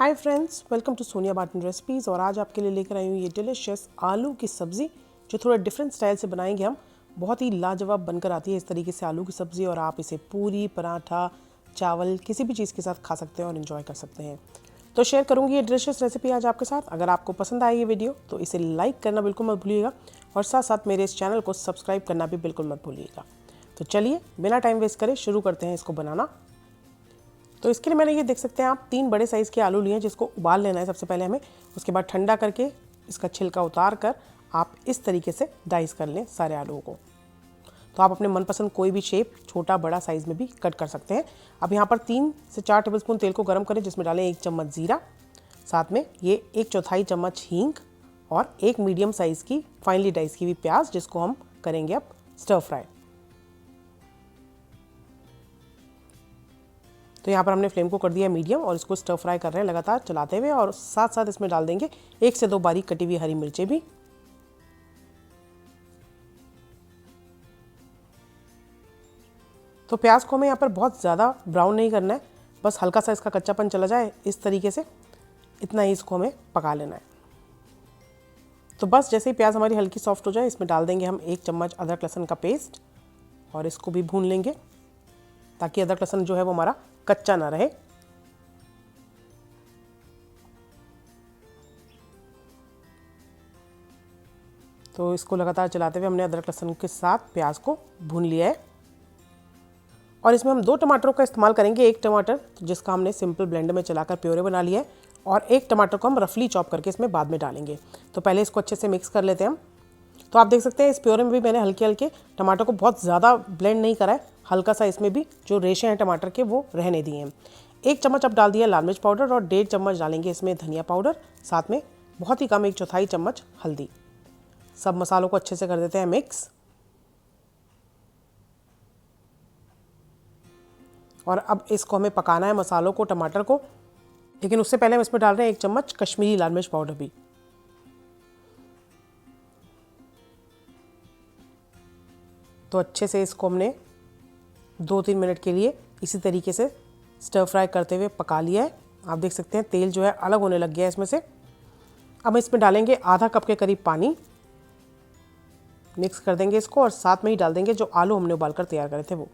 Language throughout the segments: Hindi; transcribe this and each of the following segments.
Hi friends, welcome to Sonia Batan recipes. और आज आपके लिए लेकर आई हूँ ये डिलिशियस आलू की सब्ज़ी जो थोड़ा डिफरेंट स्टाइल से बनाएंगे हम। बहुत ही लाजवाब बनकर आती है इस तरीके से आलू की सब्ज़ी, और आप इसे पूरी, पराठा, चावल किसी भी चीज़ के साथ खा सकते हैं और इन्जॉय कर सकते हैं। तो शेयर करूँगी ये डिलिशियस रेसिपी आज आपके साथ। अगर आपको पसंद आए ये वीडियो तो इसे लाइक करना बिल्कुल मत भूलिएगा, और साथ साथ मेरे इस चैनल को सब्सक्राइब करना भी बिल्कुल मत भूलिएगा। तो चलिए बिना टाइम वेस्ट करे शुरू करते हैं इसको बनाना। तो इसके लिए मैंने ये देख सकते हैं आप 3 बड़े साइज़ के आलू लिए हैं, जिसको उबाल लेना है सबसे पहले हमें। उसके बाद ठंडा करके इसका छिलका उतार कर आप इस तरीके से डाइस कर लें सारे आलूओं को। तो आप अपने मनपसंद कोई भी शेप, छोटा बड़ा साइज़ में भी कट कर सकते हैं। अब यहाँ पर 3 से 4 टेबलस्पून तेल को गर्म करें, जिसमें डालें 1 चम्मच ज़ीरा, साथ में ये 1/4 चम्मच हींग और एक मीडियम साइज़ की फाइनली डाइस की हुई प्याज, जिसको हम करेंगे अब स्टर फ्राई। तो यहाँ पर हमने फ्लेम को कर दिया मीडियम और इसको स्टर फ्राई कर रहे हैं लगातार चलाते हुए, और साथ साथ इसमें डाल देंगे 1 से 2 बारीक कटी हुई हरी मिर्चें भी। तो प्याज को हमें यहाँ पर बहुत ज़्यादा ब्राउन नहीं करना है, बस हल्का सा इसका कच्चापन चला जाए इस तरीके से, इतना ही इसको हमें पका लेना है। तो बस जैसे ही प्याज हमारी हल्की सॉफ्ट हो जाए, इसमें डाल देंगे हम 1 चम्मच अदरक लहसुन का पेस्ट, और इसको भी भून लेंगे ताकि अदरक लहसुन जो है वो हमारा कच्चा ना रहे। तो इसको लगातार चलाते हुए हमने अदरक लहसुन के साथ प्याज को भून लिया है। और इसमें हम 2 टमाटरों का इस्तेमाल करेंगे। 1 टमाटर जिसका हमने सिंपल ब्लेंडर में चलाकर प्योरे बना लिया है, और 1 टमाटर को हम रफली चॉप करके इसमें बाद में डालेंगे। तो पहले इसको अच्छे से मिक्स कर लेते हैं हम। तो आप देख सकते हैं इस प्योरे में भी मैंने हल्के हल्के टमाटर को बहुत ज़्यादा ब्लेंड नहीं करा है, हल्का सा इसमें भी जो रेशे हैं टमाटर के वो रहने दिए हैं। 1 चम्मच अब डाल दिया लाल मिर्च पाउडर, और 1.5 चम्मच डालेंगे इसमें धनिया पाउडर, साथ में बहुत ही कम 1/4 चम्मच हल्दी। सब मसालों को अच्छे से कर देते हैं मिक्स। और अब इसको हमें पकाना है मसालों को, टमाटर को, लेकिन उससे पहले हम इसमें डाल रहे हैं 1 चम्मच कश्मीरी लाल मिर्च पाउडर भी। तो अच्छे से इसको हमने 2-3 मिनट के लिए इसी तरीके से स्टर फ्राई करते हुए पका लिया है। आप देख सकते हैं तेल जो है अलग होने लग गया है इसमें से। अब इसमें डालेंगे आधा कप के करीब पानी, मिक्स कर देंगे इसको, और साथ में ही डाल देंगे जो आलू हमने उबाल कर तैयार करे थे वो।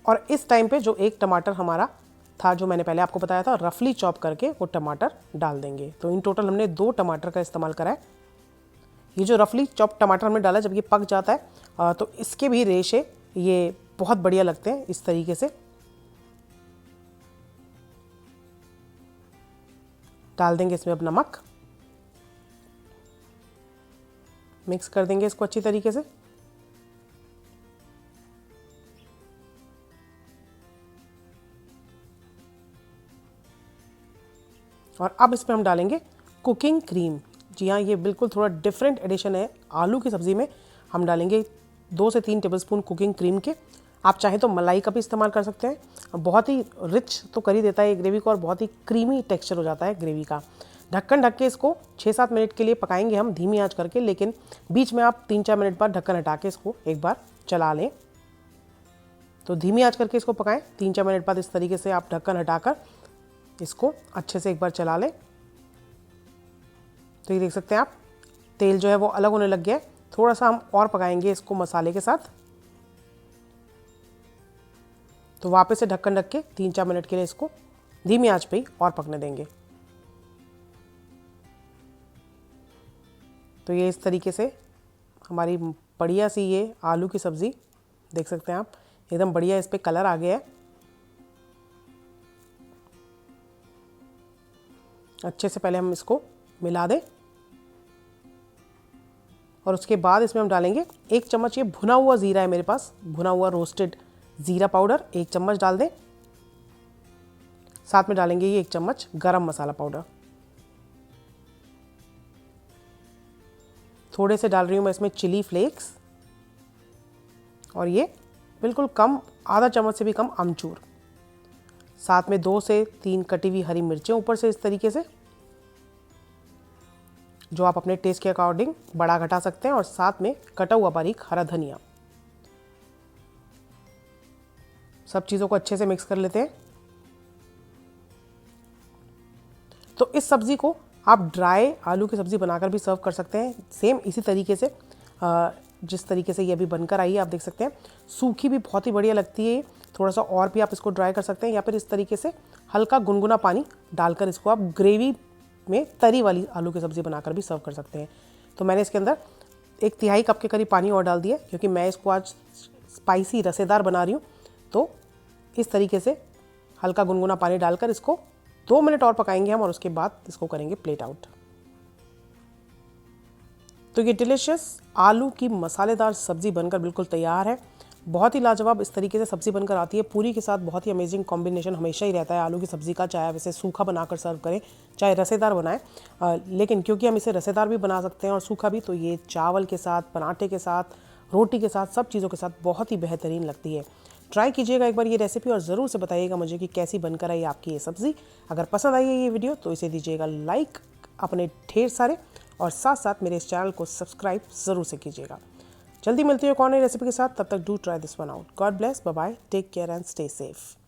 और इस टाइम पे जो 1 टमाटर हमारा था, जो मैंने पहले आपको बताया था, रफली चॉप करके वो टमाटर डाल देंगे। तो इन टोटल हमने 2 टमाटर का इस्तेमाल करा है। ये जो रफली चॉप टमाटर हमने डाला, जब ये पक जाता है तो इसके भी रेशे ये बहुत बढ़िया लगते हैं इस तरीके से। डाल देंगे इसमें अब नमक, मिक्स कर देंगे इसको अच्छी तरीके से। और अब इसमें हम डालेंगे कुकिंग क्रीम। जी हाँ, ये बिल्कुल थोड़ा डिफरेंट एडिशन है आलू की सब्ज़ी में। हम डालेंगे 2 से 3 टेबलस्पून कुकिंग क्रीम के। आप चाहें तो मलाई का भी इस्तेमाल कर सकते हैं। बहुत ही रिच तो कर ही देता है ग्रेवी को, और बहुत ही क्रीमी टेक्सचर हो जाता है ग्रेवी का। ढक्कन ढक के इसको 6-7 मिनट के लिए पकाएंगे हम धीमी आंच करके, लेकिन बीच में आप 3-4 मिनट बाद ढक्कन हटा के इसको एक बार चला लें। तो धीमी आंच करके इसको पकाएं। 3-4 मिनट बाद इस तरीके से आप ढक्कन हटाकर इसको अच्छे से एक बार चला लें। तो ये देख सकते हैं आप तेल जो है वो अलग होने लग गया है। थोड़ा सा हम और पकाएंगे इसको मसाले के साथ। तो वापस से ढक्कन ढक के 3-4 मिनट के लिए इसको धीमी आंच पे ही और पकने देंगे। तो ये इस तरीके से हमारी बढ़िया सी ये आलू की सब्ज़ी देख सकते हैं आप, एकदम बढ़िया इस पे कलर आ गया है। अच्छे से पहले हम इसको मिला दें, और उसके बाद इसमें हम डालेंगे 1 चम्मच ये भुना हुआ ज़ीरा है मेरे पास, भुना हुआ रोस्टेड ज़ीरा पाउडर 1 चम्मच डाल दें। साथ में डालेंगे ये 1 चम्मच गरम मसाला पाउडर। थोड़े से डाल रही हूँ मैं इसमें चिली फ्लेक्स, और ये बिल्कुल कम, आधा चम्मच से भी कम अमचूर। साथ में 2 से 3 कटी हुई हरी मिर्चें ऊपर से इस तरीके से, जो आप अपने टेस्ट के अकॉर्डिंग बड़ा घटा सकते हैं, और साथ में कटा हुआ बारीक हरा धनिया। सब चीज़ों को अच्छे से मिक्स कर लेते हैं। तो इस सब्ज़ी को आप ड्राई आलू की सब्ज़ी बनाकर भी सर्व कर सकते हैं, सेम इसी तरीके से जिस तरीके से ये अभी बनकर आई है। आप देख सकते हैं सूखी भी बहुत ही बढ़िया लगती है। थोड़ा सा और भी आप इसको ड्राई कर सकते हैं, या फिर इस तरीके से हल्का गुनगुना पानी डालकर इसको आप ग्रेवी में तरी वाली आलू की सब्ज़ी बनाकर भी सर्व कर सकते हैं। तो मैंने इसके अंदर 1/3 कप के करीब पानी और डाल दिया, क्योंकि मैं इसको आज स्पाइसी रसेदार बना रही हूँ। तो इस तरीके से हल्का गुनगुना पानी डालकर इसको 2 मिनट और पकाएंगे हम, और उसके बाद इसको करेंगे प्लेट आउट। तो ये डिलीशियस आलू की मसालेदार सब्ज़ी बनकर बिल्कुल तैयार है। बहुत ही लाजवाब इस तरीके से सब्ज़ी बनकर आती है, पूरी के साथ बहुत ही अमेजिंग कॉम्बिनेशन हमेशा ही रहता है आलू की सब्ज़ी का, चाहे आप इसे सूखा बनाकर सर्व करें चाहे रसेदार बनाएं। लेकिन क्योंकि हम इसे रसेदार भी बना सकते हैं और सूखा भी, तो ये चावल के साथ, पराठे के साथ, रोटी के साथ, सब चीज़ों के साथ बहुत ही बेहतरीन लगती है। ट्राई कीजिएगा एक बार ये रेसिपी, और ज़रूर से बताइएगा मुझे कि कैसी बनकर आई आपकी ये सब्ज़ी। अगर पसंद आई है ये वीडियो तो इसे दीजिएगा लाइक अपने ढेर सारे, और साथ साथ मेरे इस चैनल को सब्सक्राइब ज़रूर से कीजिएगा। जल्दी मिलती है एक और नई रेसिपी के साथ, तब तक do try this one out. God bless, bye bye, take care and stay safe.